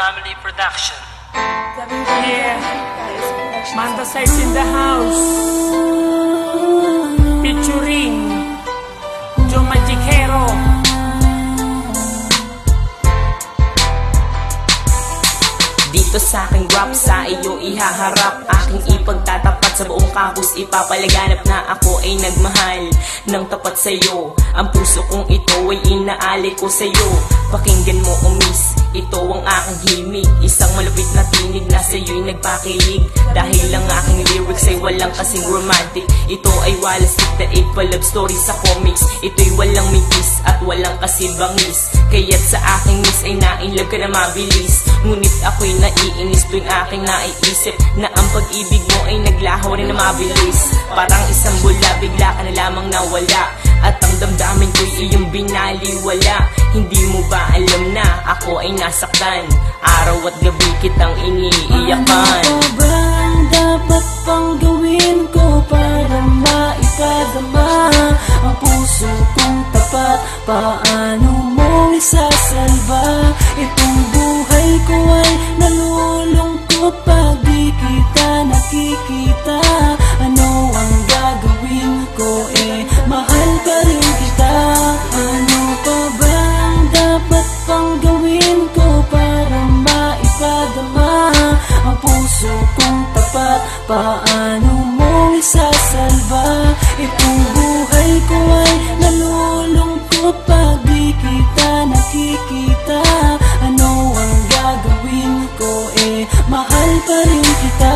Family Production. Yeah, Manta Size in the house, featuring Joe Magicero. Dito sa aking rap, sa iyo ihaharap, aking ipagtatapat sa buong campus, ipapalaganap na ako ay nagmahal ng tapat sa'yo. Ang puso kong ito ay inaali ko sa'yo. Pakinggan mo, miss, ito ang aking himig, isang malupit na tinig na sa'yo'y nagpakilig. Dahil ang aking lyrics ay walang kasing romantic, ito ay walas na 8 pa love story sa comics. Ito'y walang mitis at walang kasibangis, kaya't sa aking miss ay na-inlove ka na mabilis. Ngunit ako'y naiinis tuwing aking naiisip na ang pag-ibig mo ay naglaho rin na mabilis. Parang isang bula, bigla ka na lamang nawala, at ang damdamin ko'y iyong binaliwala. Hindi mo ba alam na ako ay nasaktan? Araw at gabi kitang iniiyakan. Ano ba ang dapat pang gawin ko para maipadama ang puso kong tapat? Paano mo isasalba? Itong buhay ko ay nalulungkot pag di kita nakikita. Ano ang gagawin ko? Mahal pa rin kita. Ano pa ba ang dapat pang gawin ko para maipadama ang puso kong tapat? Paano mo isasalba? Itong buhay ko ay nalulungkot pag di kita nakikita. Ano ang gagawin ko? Mahal pa rin kita.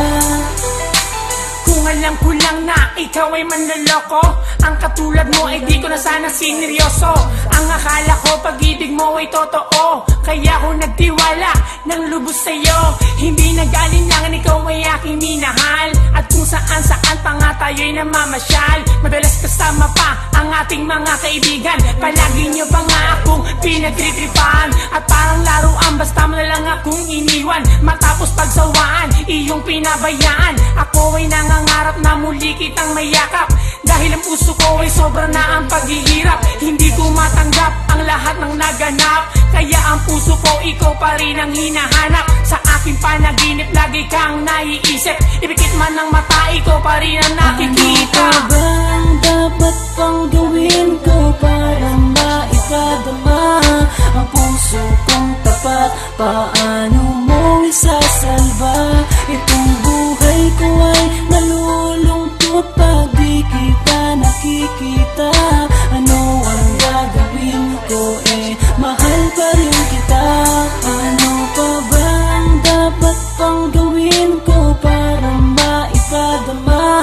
Kung alam ko lang na ikaw ay manloloko, ang katulad mo ay di ko na sana sineryoso. Ang akala ko pag-ibig mo ay totoo, kaya ako nagtiwala ng lubos sa'yo. Hindi nag-alinlangan, ikaw ay aking minahal, at kung saan-saan pa nga tayo'y namamasyal. Madalas kasama pa ang ating mga kaibigan, palagi nyo pa nga akong pinagtritripan. At parang laruan, basta mo na lang akong iniwan. Matapos pagsawaan, iyong pinabayaan, ako ay nangangarap na muli kitang mayakap. Dahil ang puso ko ay sobra na ang paghihirap, hindi ko matanggap ang lahat ng naganap. Kaya ang puso ko, ikaw pa rin ang hinahanap. Sa aking panaginip, lagi kang naiisip, ipikit man ng mata, ikaw pa rin ang nakikita. Ano ba ang dapat pang gawin ko para maipadama ang puso kong tapat? Paano mo isasalba? Itong buhay ko ay nalulungkot pag di kita nakikita. Ano ang gagawin ko? Mahal pa rin kita. Ano pa ba ang dapat pang gawin ko para maipadama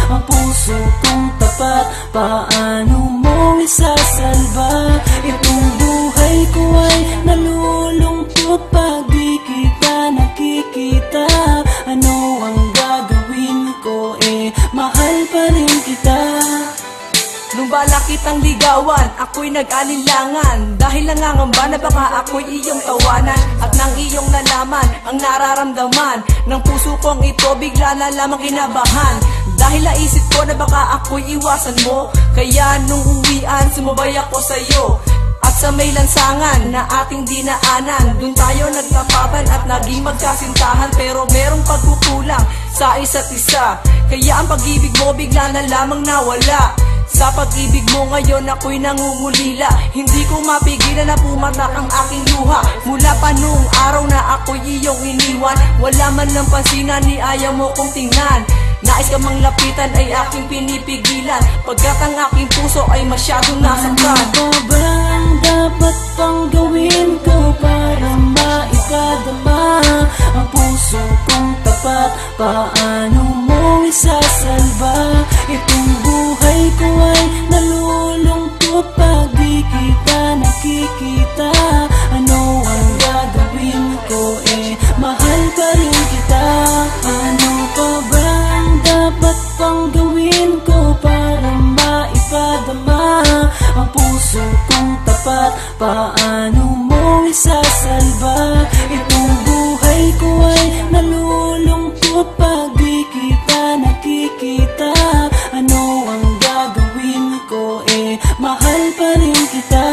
ang puso kong tapat? Paano mo isasalba? Itong buhay ko ay nalulungkot pag di kita nakikita. Ano ang gagawin ko? Mahal pa rin kita. Nung bala kitang ligawan, ako'y nag-alinlangan, dahil nangangamba na baka ako'y iyong tawanan. At nang iyong nalaman ang nararamdaman ng puso kong ito, bigla na lamang kinabahan. Dahil naisip ko na baka ako'y iwasan mo, kaya nung uwian, sumabay ako sa'yo. At sa may lansangan na ating dinaanan, dun tayo nagtapapan at naging magkasintahan. Pero merong pagkukulang sa isa't isa, kaya ang pag-ibig mo bigla na lamang nawala. Sa pag-ibig mo ngayon ako'y nangungulila, hindi ko mapigilan na pumatak ang aking luha. Mula pa noong araw na ako'y iyong iniwan, wala man lang pansinan ni ayaw mo kong tingnan. Nais ka mang lapitan ay aking pinipigilan, pagkat ang aking puso ay masyadong nasaktan. Ano ba ang dapat pang gawin ko para maipadama ang puso kong tapat? Paano mo isasalba? Itong buhay ko ay nalulungkot pag di kita nakikita. Ano ang gagawin ko? Mahal pa rin kita. Ano pa ba ang dapat pang gawin ko para maipadama ang puso kong tapat? Paano mo isasalba? Itong buhay ko ay nalulungkot pag di kita nakikita. Ano ang gagawin ko? Mahal pa rin kita.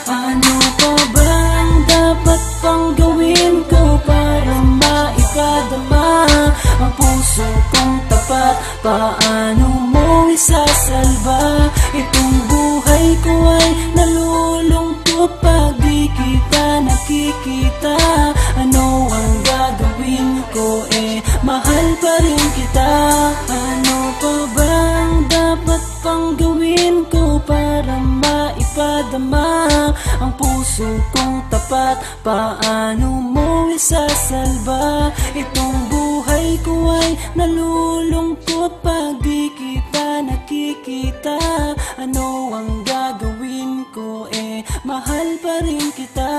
Ano pa ba ang dapat pang gawin ko para tapat, paano mo isasalba? Itong buhay ko ay nalulungkot pag di kita nakikita. Ano ang gagawin ko, mahal pa rin kita. Ano pa ba ang dapat pang gawin ko para maipadama ang puso kong tapat? Paano mo isasalba? Itong buhay ko ay nalulungkot pag di kita nakikita. Ano ang gagawin ko, mahal pa rin kita.